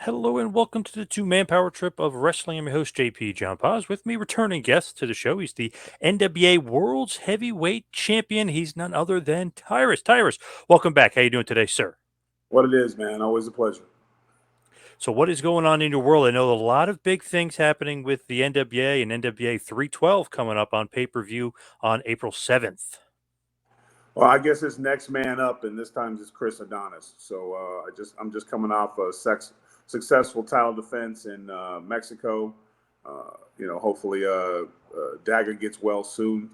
Hello and welcome to the two-man power trip of wrestling. I'm your host, JP John Poz. With me, returning guest to the show, he's the NWA World Heavyweight Champion. He's none other than Tyrus. Tyrus, welcome back. How you doing today, sir? What it is, man. Always a pleasure. So what is going on in your world? I know a lot of big things happening with the NWA and NWA 312 coming up on pay-per-view on April 7th. Well, I guess it's next man up, and this time it's Chris Adonis. So I'm just coming off a successful title defense in Mexico. Hopefully Dagger gets well soon.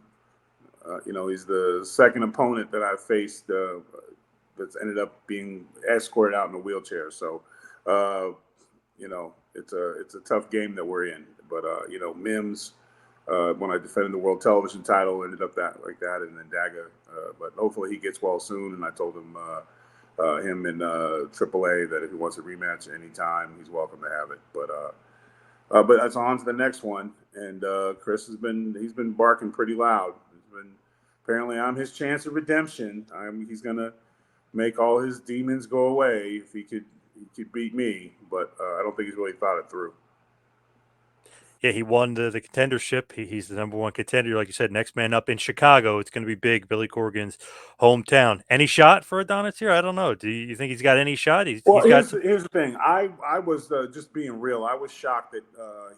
He's the second opponent that I faced that's ended up being escorted out in a wheelchair. So, it's a tough game that we're in. But Mims. When I defended the world television title, ended up like that, and then Daga. But hopefully he gets well soon. And I told him, him and AAA, that if he wants a rematch anytime, he's welcome to have it. But that's on to the next one. And Chris he's been barking pretty loud. Apparently I'm his chance of redemption. He's gonna make all his demons go away if he could beat me. But I don't think he's really thought it through. Yeah, he won the contendership. He's the number one contender, like you said. Next man up in Chicago. It's going to be big. Billy Corgan's hometown. Any shot for Adonis here? I don't know. Do you think he's got any shot? Here's the thing. I was just being real. I was shocked that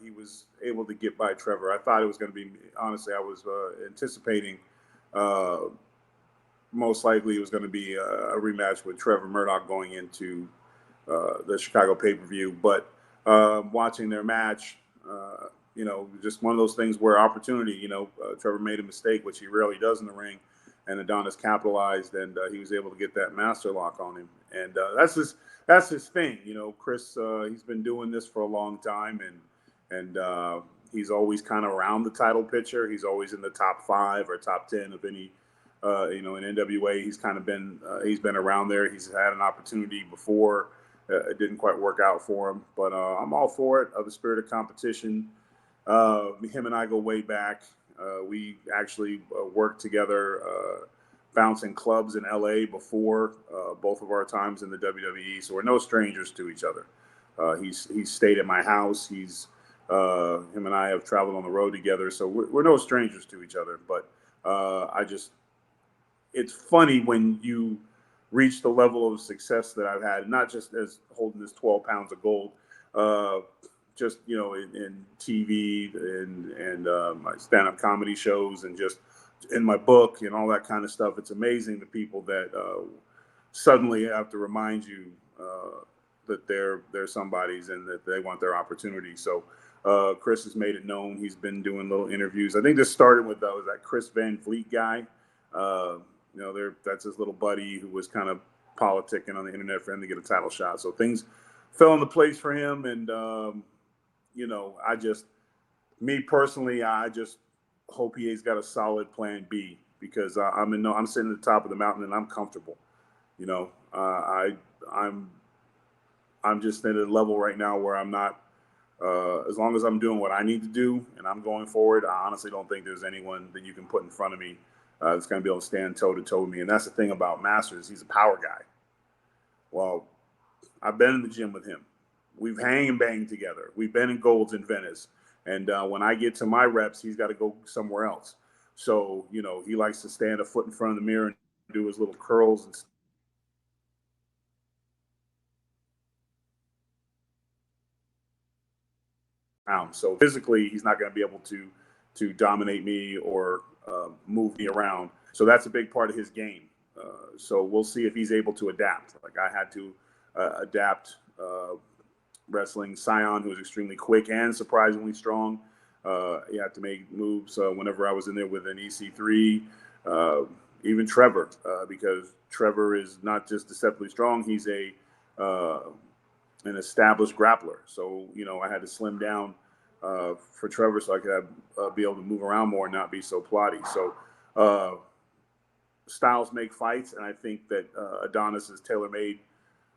he was able to get by Trevor. I thought it was going to be. Honestly, I was anticipating. Most likely, it was going to be a rematch with Trevor Murdoch going into the Chicago pay-per-view. But watching their match. Just one of those things where opportunity, Trevor made a mistake, which he rarely does in the ring, and Adonis capitalized, and he was able to get that master lock on him. And that's his thing. Chris, he's been doing this for a long time, and he's always kind of around the title picture. He's always in the top 5 or top 10 of any, in NWA. He's kind of been, he's been around there. He's had an opportunity before. It didn't quite work out for him, but I'm all for it. The spirit of competition. Him and I go way back. We actually worked together bouncing clubs in LA before both of our times in the WWE, so we're no strangers to each other. He's stayed at my house. Him and I have traveled on the road together, so we're no strangers to each other. But it's funny when you reach the level of success that I've had, not just as holding this 12 pounds of gold, just, in TV and my stand-up comedy shows and just in my book and all that kind of stuff. It's amazing the people that suddenly have to remind you that they're somebody's and that they want their opportunity. So Chris has made it known. He's been doing little interviews. I think this started with was that Chris Van Vliet guy. That's his little buddy who was kind of politicking on the internet for him to get a title shot. So things fell into place for him. And, me personally, I just hope he's got a solid plan B, because I'm sitting at the top of the mountain and I'm comfortable. I'm just at a level right now where I'm not, as long as I'm doing what I need to do and I'm going forward, I honestly don't think there's anyone that you can put in front of me that's going to be able to stand toe-to-toe with me. And that's the thing about Masters. He's a power guy. Well, I've been in the gym with him. We've hang and banged together. We've been in Golds in Venice. And when I get to my reps, he's got to go somewhere else. So, he likes to stand a foot in front of the mirror and do his little curls and so physically, he's not going to be able to dominate me or move me around. So that's a big part of his game. So we'll see if he's able to adapt. Like I had to adapt wrestling Scion, who was extremely quick and surprisingly strong. He had to make moves whenever I was in there with an EC3. Even Trevor, because Trevor is not just deceptively strong. He's an established grappler. So, I had to slim down for Trevor so I could be able to move around more and not be so plotty. So styles make fights, and I think that Adonis is tailor-made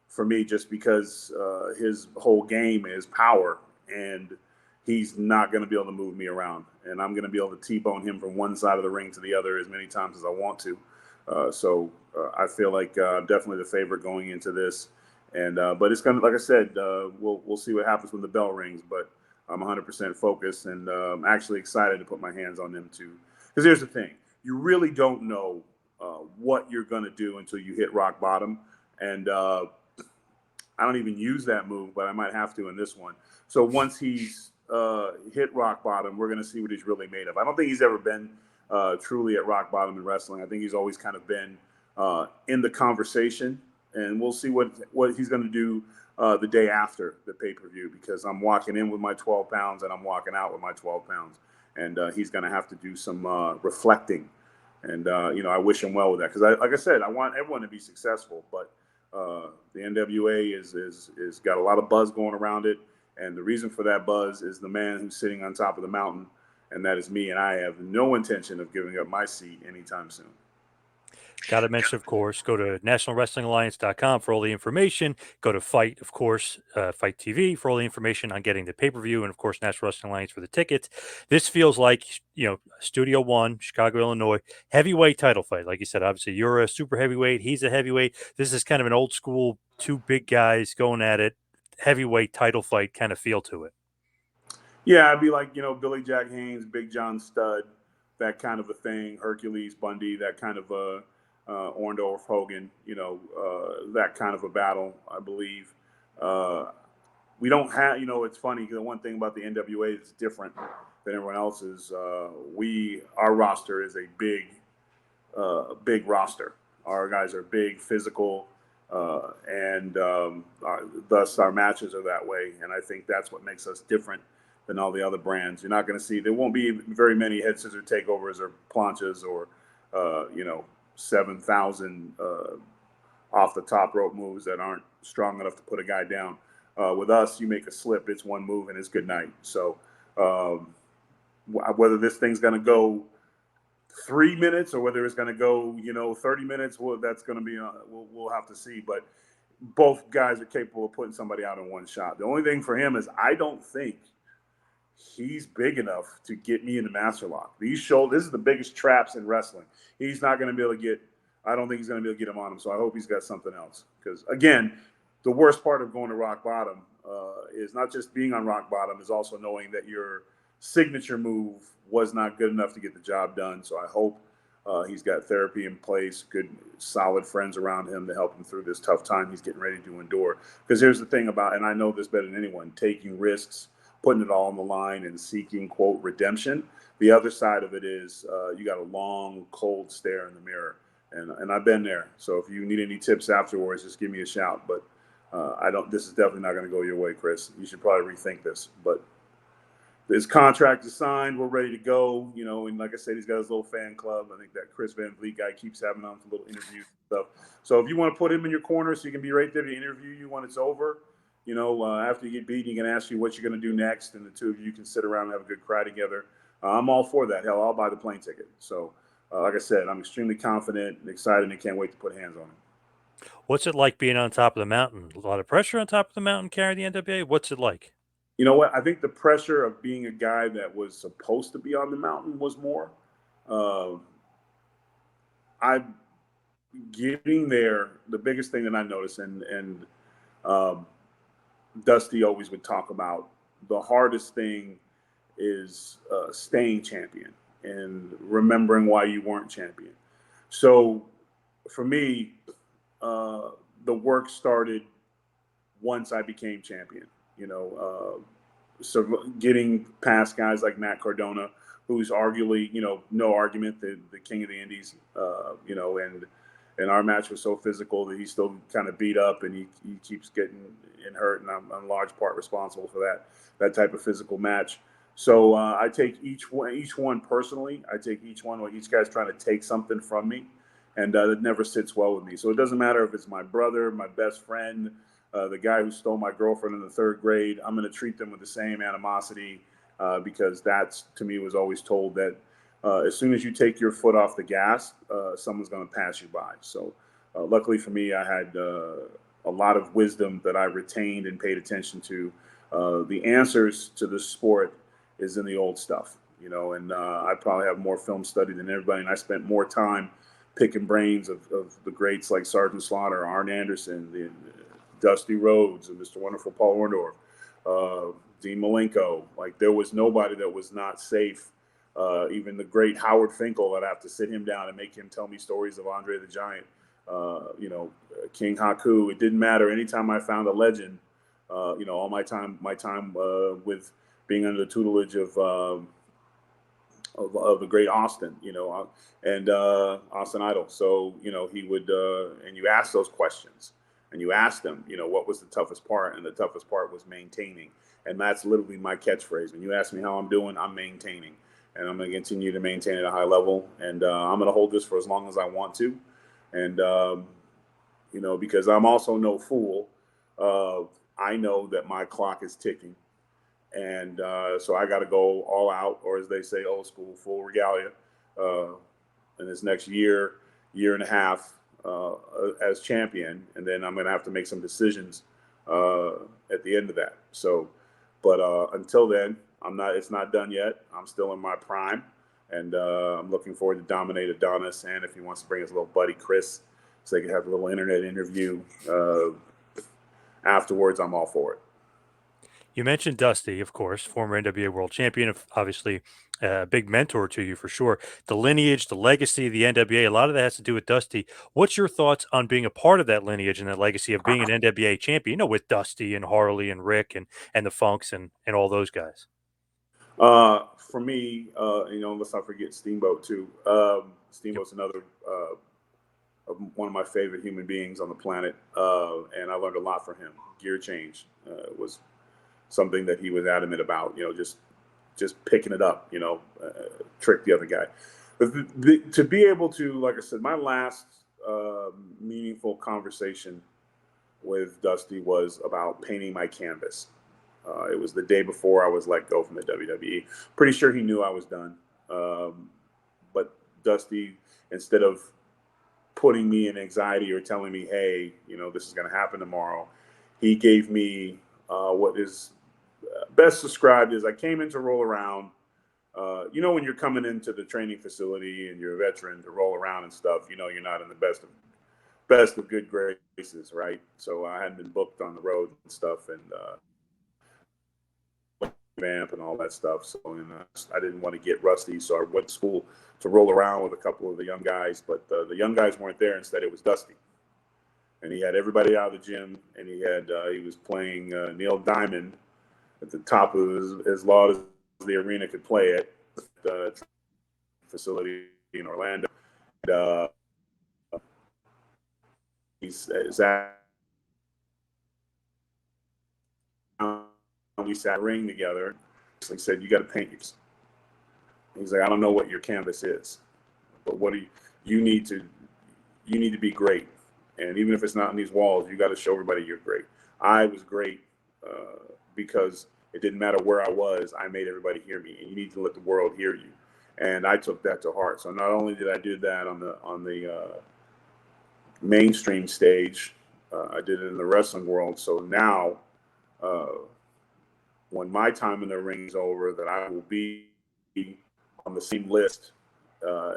for me just because his whole game is power, and he's not going to be able to move me around. And I'm going to be able to T-bone him from one side of the ring to the other as many times as I want to. So I feel like I'm definitely the favorite going into this. And but it's gonna, like I said, we'll see what happens when the bell rings. But I'm 100% focused, and I'm actually excited to put my hands on them too. Because here's the thing: you really don't know what you're gonna do until you hit rock bottom. And I don't even use that move, but I might have to in this one. So once he's hit rock bottom, we're going to see what he's really made of. I don't think he's ever been truly at rock bottom in wrestling. I think he's always kind of been in the conversation, and we'll see what he's going to do the day after the pay-per-view, because I'm walking in with my 12 pounds and I'm walking out with my 12 pounds, and he's going to have to do some reflecting. And, I wish him well with that, because like I said, I want everyone to be successful, but the NWA is got a lot of buzz going around it, and the reason for that buzz is the man who's sitting on top of the mountain, and that is me. And I have no intention of giving up my seat anytime soon. Got to mention, of course, go to nationalwrestlingalliance.com for all the information. Go to Fight, of course, Fight TV for all the information on getting the pay-per-view, and, of course, National Wrestling Alliance for the tickets. This feels like, Studio One, Chicago, Illinois, heavyweight title fight. Like you said, obviously, you're a super heavyweight. He's a heavyweight. This is kind of an old school, two big guys going at it, heavyweight title fight kind of feel to it. Yeah, I'd be like, Billy Jack Haynes, Big John Studd, that kind of a thing. Hercules Bundy, that kind of a Orndorff Hogan, that kind of a battle, I believe. We don't have, it's funny, the one thing about the NWA that's different than everyone else is our roster is a big roster. Our guys are big, physical, and thus our matches are that way. And I think that's what makes us different than all the other brands. You're not going to see, there won't be very many head scissor takeovers or planchas or, 7,000 off the top rope moves that aren't strong enough to put a guy down. With us, you make a slip, it's one move and it's good night. So whether this thing's going to go 3 minutes or whether it's going to go, 30 minutes, well, that's going to be, we'll have to see. But both guys are capable of putting somebody out in one shot. The only thing for him is I don't think he's big enough to get me in the master lock. This is the biggest traps in wrestling. He's not going to be able to I don't think he's going to be able to get him on him. So I hope he's got something else. Because, again, the worst part of going to rock bottom is not just being on rock bottom, is also knowing that your signature move was not good enough to get the job done. So I hope he's got therapy in place, good, solid friends around him to help him through this tough time he's getting ready to endure. Because here's the thing about, and I know this better than anyone, taking risks, putting it all on the line and seeking, quote, redemption. The other side of it is you got a long, cold stare in the mirror. And I've been there. So if you need any tips afterwards, just give me a shout. But this is definitely not going to go your way, Chris. You should probably rethink this. But his contract is signed. We're ready to go. And like I said, he's got his little fan club. I think that Chris Van Vliet guy keeps having on for little interviews and stuff. So if you want to put him in your corner so you can be right there to interview you when it's over, after you get beaten, he can ask you what you're going to do next, and the two of you can sit around and have a good cry together. I'm all for that. Hell, I'll buy the plane ticket. So, like I said, I'm extremely confident and excited and can't wait to put hands on him. What's it like being on top of the mountain? A lot of pressure on top of the mountain carrying the NWA? What's it like? You know what? I think the pressure of being a guy that was supposed to be on the mountain was more. I'm getting there. The biggest thing that I noticed, and Dusty always would talk about, the hardest thing is staying champion and remembering why you weren't champion. So for me, the work started once I became champion. So getting past guys like Matt Cardona, who's arguably, no argument, the king of the Indies, and our match was so physical that he's still kind of beat up and he keeps getting hurt, and I'm in large part responsible for that type of physical match. So I take each one personally. I take each one where each guy's trying to take something from me, and it never sits well with me. So it doesn't matter if it's my brother, my best friend, the guy who stole my girlfriend in the third grade. I'm going to treat them with the same animosity because that's, to me, was always told that as soon as you take your foot off the gas, someone's going to pass you by. So luckily for me, I had a lot of wisdom that I retained and paid attention to. The answers to this sport is in the old stuff, and I probably have more film study than everybody, and I spent more time picking brains of the greats like Sergeant Slaughter, Arn Anderson, Dusty Rhodes and Mr. Wonderful Paul Orndorff, Dean Malenko. Like, there was nobody that was not safe. Even the great Howard Finkel, I'd have to sit him down and make him tell me stories of Andre the Giant. King Haku. It didn't matter. Anytime I found a legend, all my time with being under the tutelage of the great Austin, and Austin Idol. So, he would, and you ask those questions, and you ask them, what was the toughest part? And the toughest part was maintaining. And that's literally my catchphrase. When you ask me how I'm doing, I'm maintaining. And I'm going to continue to maintain at a high level. And I'm going to hold this for as long as I want to. And, because I'm also no fool, I know that my clock is ticking. And so I got to go all out, or as they say, old school, full regalia, in this next year and a half as champion. And then I'm going to have to make some decisions at the end of that. So, but until then, it's not done yet. I'm still in my prime. And I'm looking forward to dominate Adonis. And if he wants to bring his little buddy, Chris, so they can have a little internet interview afterwards, I'm all for it. You mentioned Dusty, of course, former NWA World Champion, obviously a big mentor to you for sure. The lineage, the legacy of the NWA, a lot of that has to do with Dusty. What's your thoughts on being a part of that lineage and that legacy of being an NWA champion, with Dusty and Harley and Rick and the Funks and all those guys? For me, let's not forget Steamboat too. Steamboat's another one of my favorite human beings on the planet, and I learned a lot from him. Gear change was something that he was adamant about. Just picking it up. Trick the other guy. But to be able to, like I said, my last meaningful conversation with Dusty was about painting my canvas. It was the day before I was let go from the WWE. Pretty sure he knew I was done. But Dusty, instead of putting me in anxiety or telling me, hey, this is going to happen tomorrow, he gave me what is best described as, I came in to roll around. When you're coming into the training facility and you're a veteran to roll around and stuff, you're not in the best of good graces, right? So I hadn't been booked on the road and stuff, and vamp and all that stuff. So I didn't want to get rusty, so I went to school to roll around with a couple of the young guys, but the young guys weren't there. Instead, it was Dusty, and he had everybody out of the gym, and he was playing Neil Diamond at the top of as loud as the arena could play at the facility in Orlando. And, we sat in the ring together. He said, "You got to paint yours." He's like, "I don't know what your canvas is, but what do you need to be great. And even if it's not on these walls, you got to show everybody you're great." I was great because it didn't matter where I was. I made everybody hear me, and you need to let the world hear you. And I took that to heart. So not only did I do that on the mainstream stage, I did it in the wrestling world. So now, when my time in the ring is over, that I will be on the same list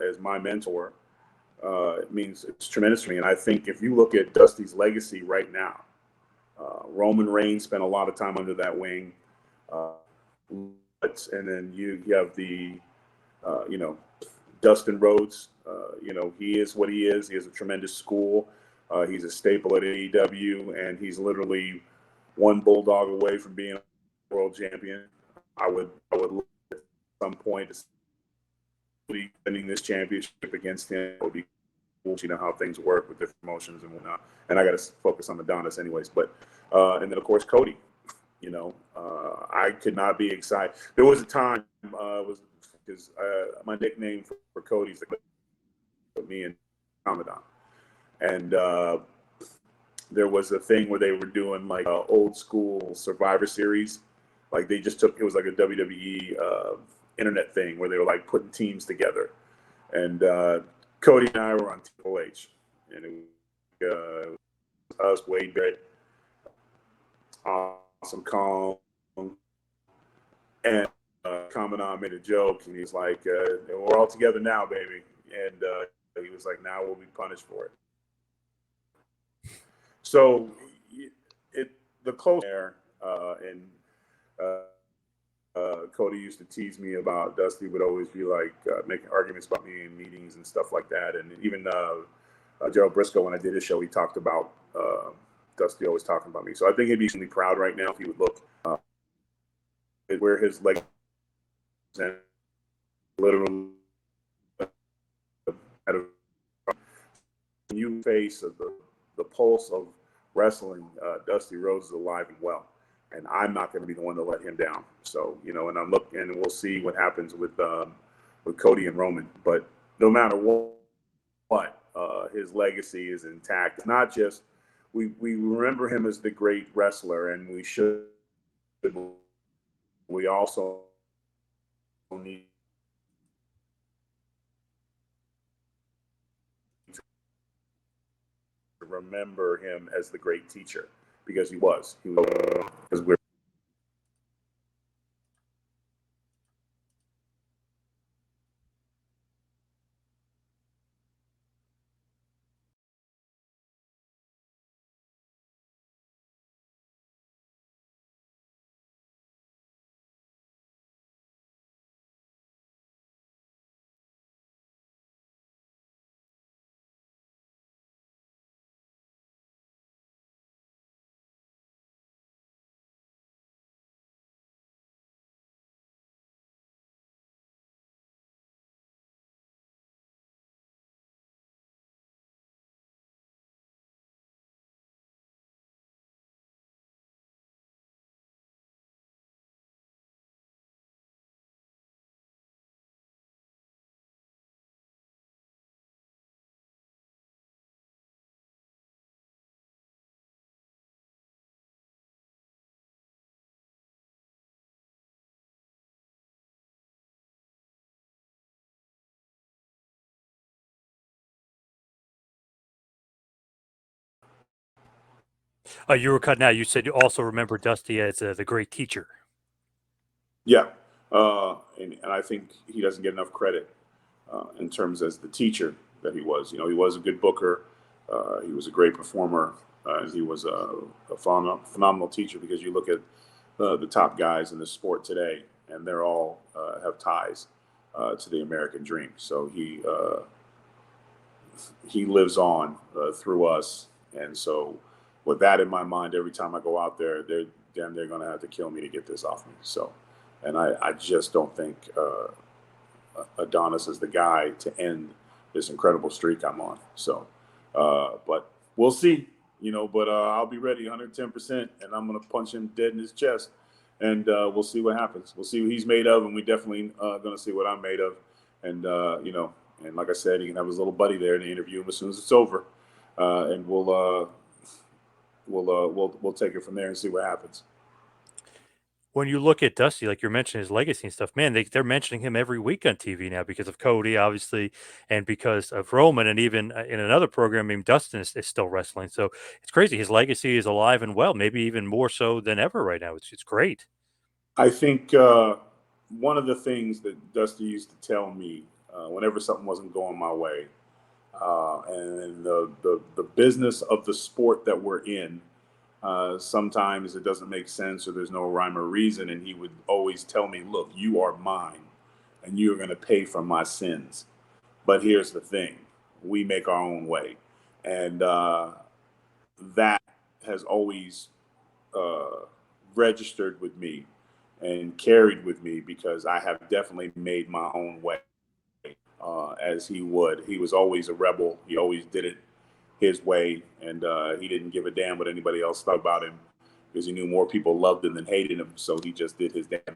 as my mentor. It means it's tremendous to me. And I think if you look at Dusty's legacy right now, Roman Reigns spent a lot of time under that wing. And then you have the, Dustin Rhodes. He is what he is. He has a tremendous school. He's a staple at AEW, and he's literally one bulldog away from being a world champion. I would look at some point to winning this championship against him. It would be cool. How things work with different promotions and whatnot. And I got to focus on Adonis anyways. But and then of course Cody. I could not be excited. There was a time because my nickname for Cody's me and Ramadan, and there was a thing where they were doing like old school Survivor Series. Like they just it was like a WWE internet thing where they were like putting teams together, and Cody and I were on Triple H, and it was us, Wade Barrett, Awesome Kong, and Commandant made a joke, and he's like, "We're all together now, baby," and he was like, "Now we'll be punished for it." So the close there, and Cody used to tease me about Dusty would always be like making arguments about me in meetings and stuff like that. And even Gerald Briscoe, when I did his show, he talked about Dusty always talking about me. So I think he'd be extremely proud right now if he would look at where his leg and literally at a new face of the pulse of wrestling. Dusty Rhodes is alive and well. And I'm not going to be the one to let him down. So, you know, and I'm looking, and we'll see what happens with Cody and Roman. But no matter what, his legacy is intact. It's not just we remember him as the great wrestler, and we should. We also need to remember him as the great teacher, because he was. Because we're. You were cutting out. You said you also remember Dusty as the great teacher. Yeah, and I think he doesn't get enough credit in terms as the teacher that he was. You know, he was a good booker. He was a great performer. He was a phenomenal teacher, because you look at the top guys in the sport today, and they're all have ties to the American dream. So he lives on through us. And so with that in my mind, every time I go out there, they're going to have to kill me to get this off me. So, and I just don't think Adonis is the guy to end this incredible streak I'm on. So, but we'll see, you know, but I'll be ready 110%, and I'm going to punch him dead in his chest, and we'll see what happens. We'll see what he's made of, and we definitely going to see what I'm made of. And, you know, and like I said, he can have his little buddy there in the interview as soon as it's over, and we'll take it from there and see what happens. When you look at Dusty, like you're mentioning his legacy and stuff, man, they're mentioning him every week on TV now because of Cody, obviously, and because of Roman, and even in another program, I mean, Dustin is still wrestling. So it's crazy. His legacy is alive and well, maybe even more so than ever right now. It's great. I think one of the things that Dusty used to tell me whenever something wasn't going my way, and the business of the sport that we're in, sometimes it doesn't make sense or there's no rhyme or reason. And he would always tell me, look, you are mine and you're going to pay for my sins. But here's the thing, we make our own way. And that has always registered with me and carried with me, because I have definitely made my own way. As he would. He was always a rebel. He always did it his way, and he didn't give a damn what anybody else thought about him, because he knew more people loved him than hated him. So he just did his damn.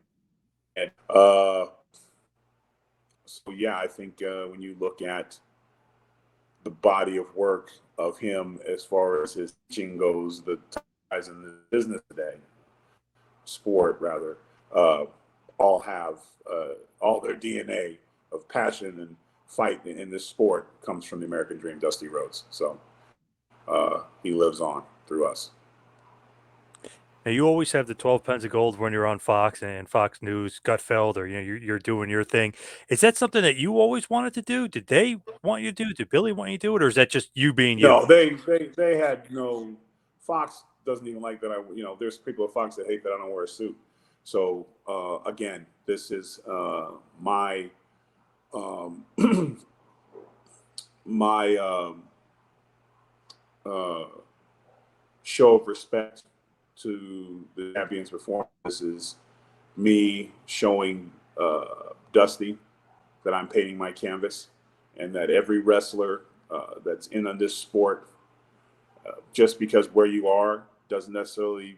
And, so yeah, I think when you look at the body of work of him as far as his teaching goes, the guys in the business today, sport rather, all have all their DNA of passion and fight in this sport comes from the American Dream, Dusty Rhodes. So he lives on through us. Now, you always have the 12 pens of gold when you're on Fox and Fox News, Gutfeld, or you're doing your thing. Is that something that you always wanted to do? Did they want you to do? Did Billy want you to do it, or is that just you being you? No, they had no Fox doesn't even like that there's people at Fox that hate that I don't wear a suit. So again, this is my my show of respect to the champions before. This is me showing Dusty that I'm painting my canvas, and that every wrestler that's in on this sport, just because where you are doesn't necessarily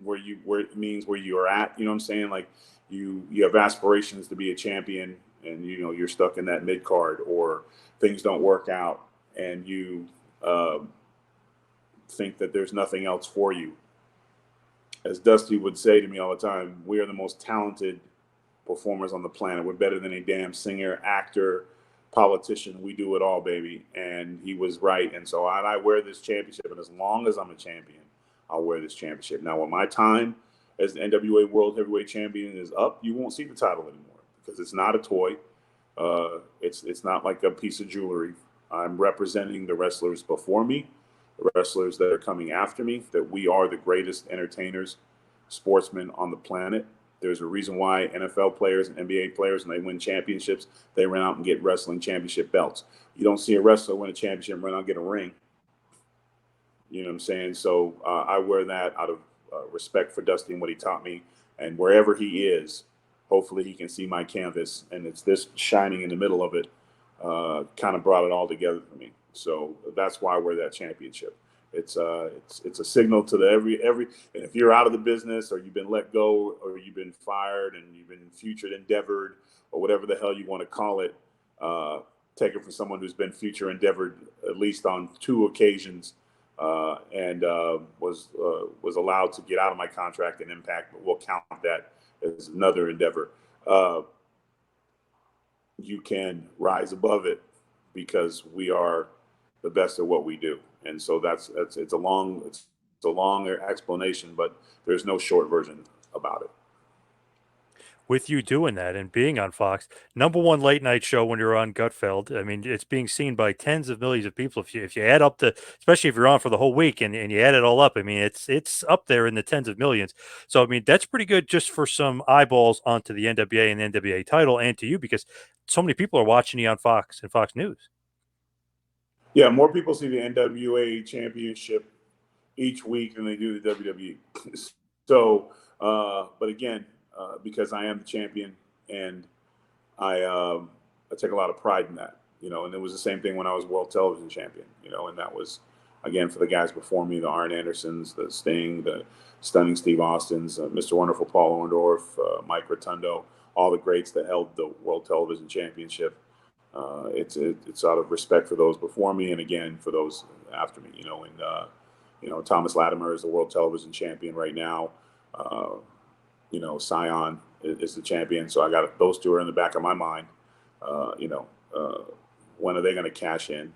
where it means where you are at. You know what I'm saying? Like you have aspirations to be a champion, and you're stuck in that mid card, or things don't work out, and you think that there's nothing else for you. As Dusty would say to me all the time, we are the most talented performers on the planet. We're better than a damn singer, actor, politician. We do it all, baby. And he was right. And so I wear this championship, and as long as I'm a champion, I'll wear this championship. Now, when my time as the NWA World Heavyweight Champion is up, you won't see the title anymore, because it's not a toy. It's not like a piece of jewelry. I'm representing the wrestlers before me, the wrestlers that are coming after me, that we are the greatest entertainers, sportsmen on the planet. There's a reason why NFL players and NBA players, when they win championships, they run out and get wrestling championship belts. You don't see a wrestler win a championship and run out and get a ring. You know what I'm saying? So I wear that out of respect for Dusty and what he taught me. And wherever he is, hopefully he can see my canvas. And it's this shining in the middle of it kind of brought it all together for me. So that's why I wear that championship. It's a signal to the every and if you're out of the business, or you've been let go, or you've been fired, and you've been future endeavored, or whatever the hell you want to call it, take it from someone who's been future endeavored at least on 2 occasions, and was allowed to get out of my contract and Impact, but we'll count that as another endeavor. You can rise above it, because we are the best at what we do. And so it's a long explanation, but there's no short version about it. With you doing that and being on Fox, #1 late night show when you're on Gutfeld. I mean, it's being seen by tens of millions of people. If you add up especially if you're on for the whole week and you add it all up, I mean, it's up there in the tens of millions. So I mean, that's pretty good just for some eyeballs onto the NWA and the NWA title, and to you, because so many people are watching you on Fox and Fox News. Yeah, more people see the NWA Championship each week than they do the WWE. So, but again, because I am the champion, and I take a lot of pride in that, and it was the same thing when I was World Television Champion, and that was, again, for the guys before me, the Arn Andersons, the Sting, the Stunning Steve Austins, Mr. Wonderful Paul Orndorff, Mike Rotundo, all the greats that held the World Television Championship. It's out of respect for those before me, and again for those after me. And Thomas Latimer is the World Television Champion right now. Scion is the champion, so I got those two are in the back of my mind. When are they going to cash in,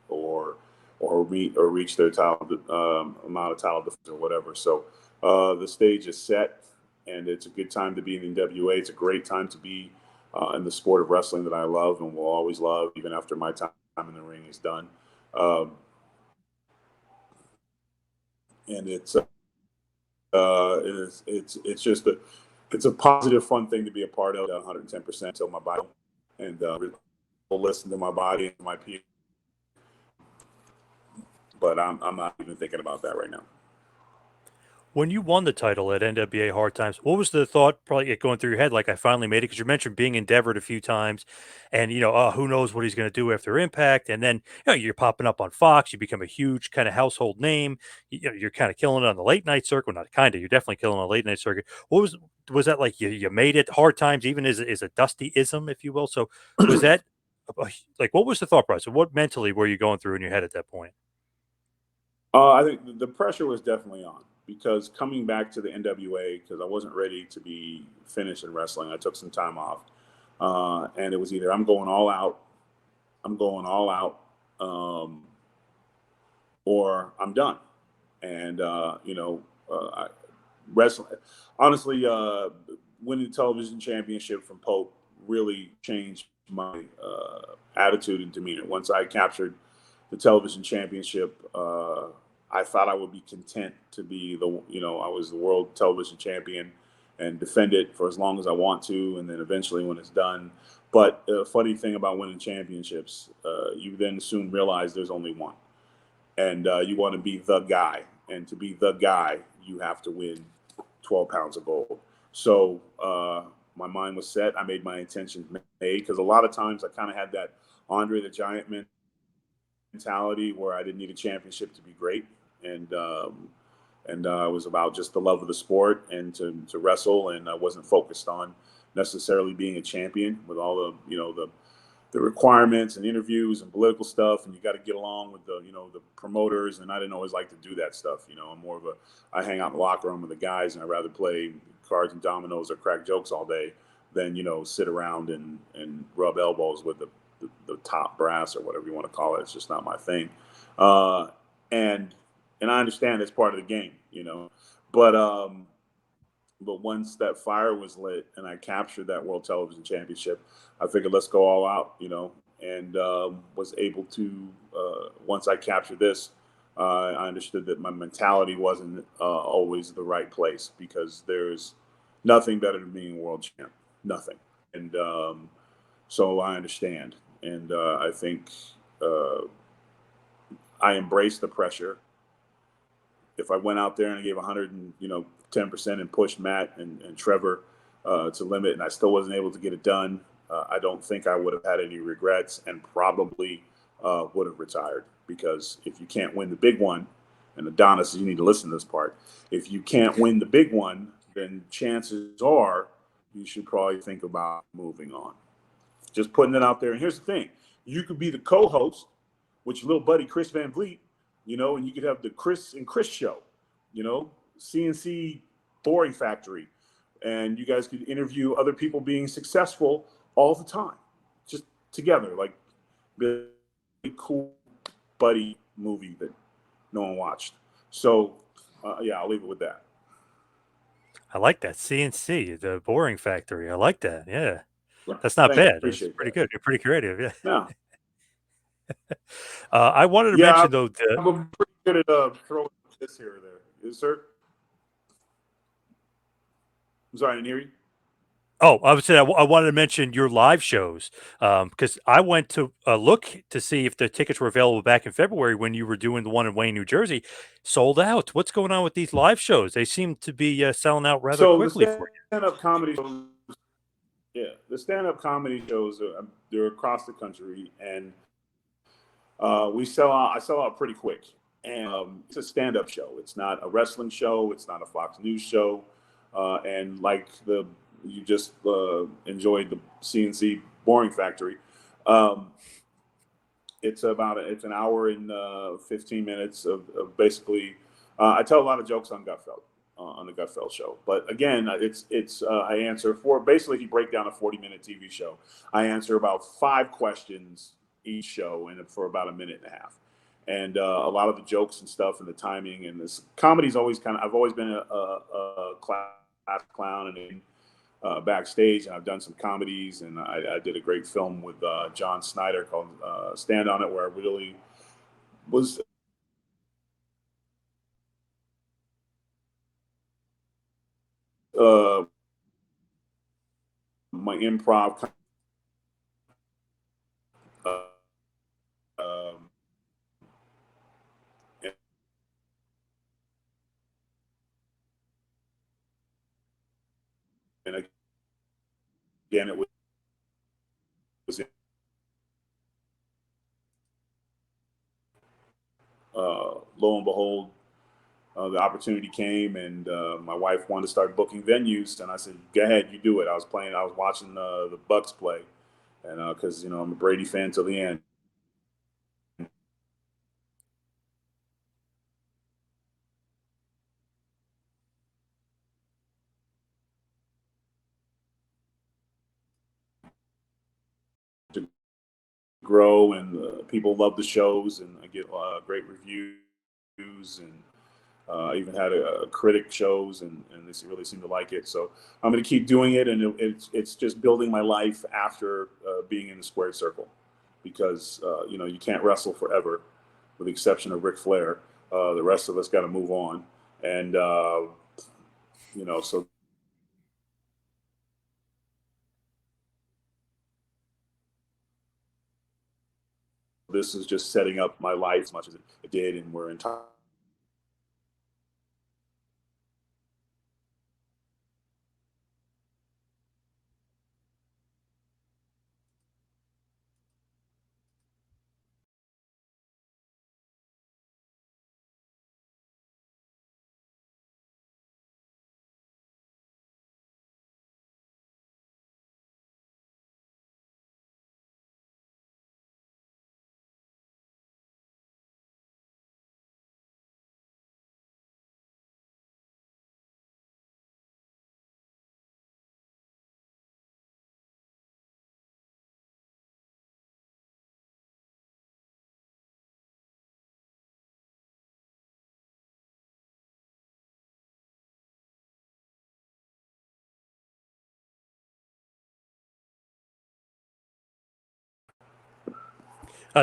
or reach their title amount of title defense or whatever? So the stage is set, and it's a good time to be in the NWA. It's a great time to be in the sport of wrestling that I love and will always love, even after my time in the ring is done. And it's just it's a positive, fun thing to be a part of. 110% until my body, and will listen to my body and my people. But I'm not even thinking about that right now. When you won the title at NWA Hard Times, what was the thought probably going through your head? Like, I finally made it, because you mentioned being endeavored a few times, and who knows what he's going to do after Impact, and then you're popping up on Fox, you become a huge kind of household name. You're kind of killing it on the late night circuit. Well, not kind of, you're definitely killing on the late night circuit. What was that like? You made it. Hard Times even is a Dusty-ism, if you will. So was that like, what was the thought process? What mentally were you going through in your head at that point? I think the pressure was definitely on, because coming back to the NWA, because I wasn't ready to be finished in wrestling. I took some time off, and it was either I'm going all out, or I'm done. And wrestling, honestly, winning the television championship from Pope really changed my attitude and demeanor. Once I captured the television championship, I thought I would be content to be I was the world television champion and defend it for as long as I want to, and then eventually when it's done. But the funny thing about winning championships, you then soon realize there's only one, and you want to be the guy. And to be the guy, you have to win 12 pounds of gold. So my mind was set. I made my intentions made, because a lot of times I kind of had that Andre the Giant mentality where I didn't need a championship to be great, and it was about just the love of the sport and to wrestle, and I wasn't focused on necessarily being a champion with all the requirements and interviews and political stuff, and you got to get along with the promoters, and I didn't always like to do that stuff. I'm more of I hang out in the locker room with the guys, and I'd rather play cards and dominoes or crack jokes all day than sit around and rub elbows with the top brass or whatever you want to call it. It's just not my thing. And I understand it's part of the game, but once that fire was lit and I captured that World Television Championship, I figured let's go all out, and was able to, once I captured this, I understood that my mentality wasn't always the right place, because there's nothing better than being a world champ, nothing. And so I understand. And I think I embraced the pressure. If I went out there and I gave 110% and pushed Matt and Trevor to limit, and I still wasn't able to get it done, I don't think I would have had any regrets, and probably would have retired. Because if you can't win the big one, and Adonis, you need to listen to this part, if you can't win the big one, then chances are you should probably think about moving on. Just putting it out there. And here's the thing. You could be the co-host with your little buddy Chris Van Vliet, and you could have the Chris and Chris show, CNC Boring Factory. And you guys could interview other people being successful all the time, just together, like the cool buddy movie that no one watched. So, yeah, I'll leave it with that. I like that. CNC, the Boring Factory. I like that. Yeah. Yeah. That's not bad. That's Appreciate pretty that. good. You're pretty creative. Yeah. Yeah. I wanted to Yeah, mention, though, I'm pretty good at throwing this here or there. Yes, sir. I'm sorry, I didn't hear you. Oh, I would say I wanted to mention your live shows, because I went to look to see if the tickets were available back in February when you were doing the one in Wayne, New Jersey. Sold out. What's going on with these live shows? They seem to be selling out rather So quickly for you. stand-up comedy shows, the stand-up comedy shows they're across the country, and we sell out. I sell out pretty quick, and it's a stand-up show. It's not a wrestling show. It's not a Fox News show, and like you just enjoyed the CNC Boring Factory. It's an hour and 15 minutes of basically. I tell a lot of jokes on Gutfeld, on the Gutfeld show, but again, I answer for basically, if you break down a 40-minute TV show, I answer about 5 questions each show, and for about a minute and a half. And a lot of the jokes and stuff and the timing and this comedy's always I've always been a class clown, and backstage, and I've done some comedies, and I did a great film with John Snyder called Stand On It, where I really was my improv and again, it was lo and behold, the opportunity came, and my wife wanted to start booking venues, and I said, "Go ahead, you do it." I was watching the Bucks play, and because I'm a Brady fan till the end. To grow, and people love the shows, and I get great reviews, and I even had a critic shows, and they really seem to like it. So I'm going to keep doing it, and it's just building my life after being in the squared circle, because you can't wrestle forever, with the exception of Ric Flair. The rest of us got to move on. And, so this is just setting up my life as much as it did. And we're in time.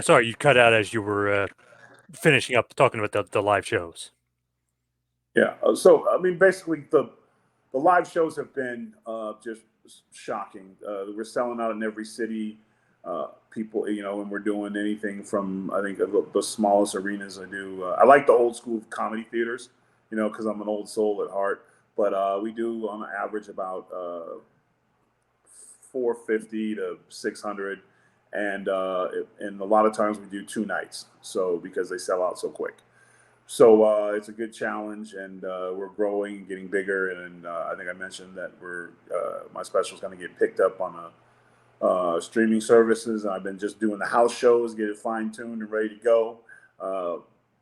Sorry, you cut out as you were finishing up talking about the live shows. Yeah. So, I mean, basically, the live shows have been just shocking. We're selling out in every city. People, and we're doing anything from, I think, the smallest arenas I do. I like the old school comedy theaters, because I'm an old soul at heart. But we do, on average, about 450 to 600. And a lot of times we do 2 nights. So, because they sell out so quick. So it's a good challenge, and we're growing and getting bigger. And I think I mentioned that my special is going to get picked up on streaming services. And I've been just doing the house shows, get it fine tuned and ready to go.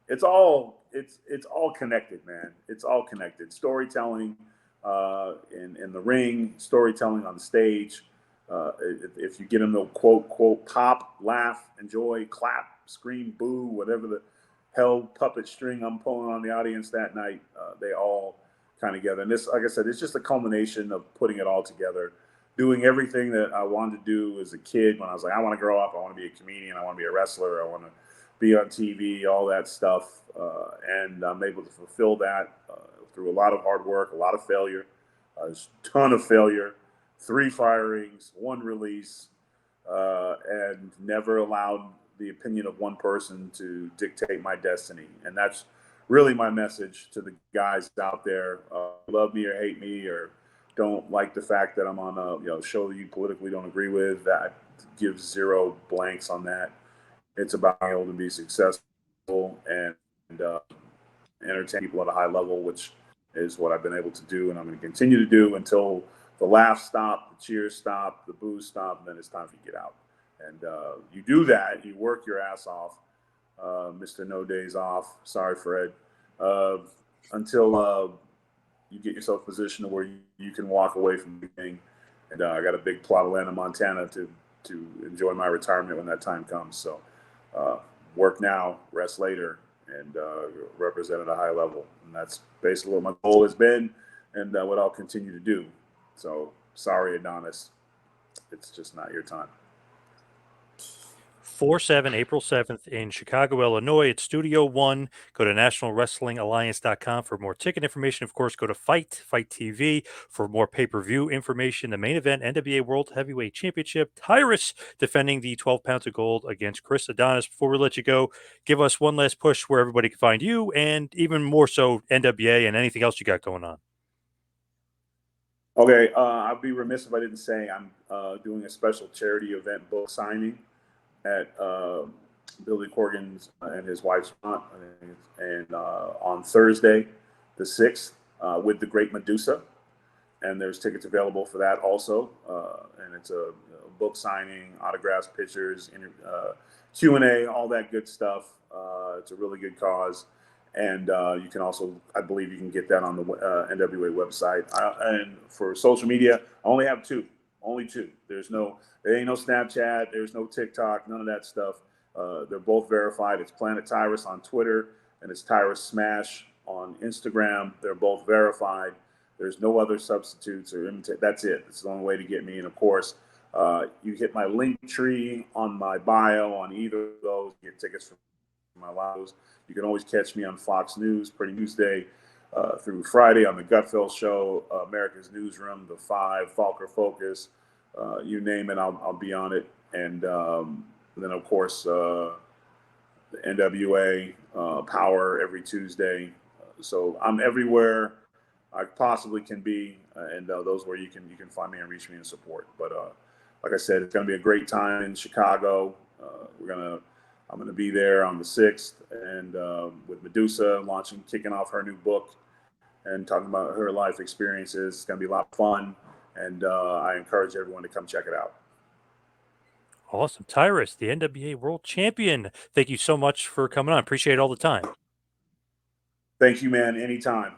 It's all connected, man. It's all connected. Storytelling in the ring, storytelling on the stage. If you get them to quote, pop, laugh, enjoy, clap, scream, boo, whatever the hell puppet string I'm pulling on the audience that night, they all kind of together. And this, like I said, it's just a culmination of putting it all together, doing everything that I wanted to do as a kid when I was like, I want to grow up, I want to be a comedian, I want to be a wrestler, I want to be on TV, all that stuff. And I'm able to fulfill that through a lot of hard work, a lot of failure, a ton of failure, 3 firings, 1 release, and never allowed the opinion of one person to dictate my destiny. And that's really my message to the guys out there. Love me or hate me, or don't like the fact that I'm on a show that you politically don't agree with. That gives 0 blanks on that. It's about being able to be successful and entertain people at a high level, which is what I've been able to do, and I'm going to continue to do until the laughs stop, the cheers stop, the boos stop, and then it's time for you to get out. And you do that, you work your ass off, Mr. No Days Off. Sorry, Fred. Until you get yourself positioned to where you can walk away from the thing. And I got a big plot of land in Montana to enjoy my retirement when that time comes. So work now, rest later, and represent at a high level. And that's basically what my goal has been, and what I'll continue to do. So sorry, Adonis. It's just not your time. 4/7, April 7th in Chicago, Illinois. It's Studio One. Go to nationalwrestlingalliance.com for more ticket information. Of course, go to Fight TV for more pay-per-view information. The main event, NWA World Heavyweight Championship. Tyrus defending the 12 pounds of gold against Chris Adonis. Before we let you go, give us one last push where everybody can find you, and even more so NWA and anything else you got going on. Okay, I'd be remiss if I didn't say I'm doing a special charity event book signing at Billy Corgan's and his wife's aunt, and on Thursday, the 6th, with the Great Medusa. And there's tickets available for that also. And it's a book signing, autographs, pictures, Q&A, all that good stuff. It's a really good cause. And you can also, I believe you can get that on the NWA website. And for social media, I only have 2. Only 2. There ain't no Snapchat. There's no TikTok. None of that stuff. They're both verified. It's Planet Tyrus on Twitter, and it's Tyrus Smash on Instagram. They're both verified. There's no other substitutes or that's it. It's the only way to get me. And of course, you hit my link tree on my bio on either of those. Get tickets for my lives. You can always catch me on Fox News pretty Tuesday through Friday on the Gutfeld Show, America's Newsroom, The Five, Falker Focus, you name it, I'll be on it. And then, of course, the NWA Power every Tuesday. So I'm everywhere I possibly can be, and those where you can find me and reach me and support. But like I said, it's going to be a great time in Chicago. I'm gonna be there on the 6th, and with Medusa kicking off her new book and talking about her life experiences. It's gonna be a lot of fun, and I encourage everyone to come check it out. Awesome. Tyrus, the NWA World Champion. Thank you so much for coming on. Appreciate all the time. Thank you, man. Anytime.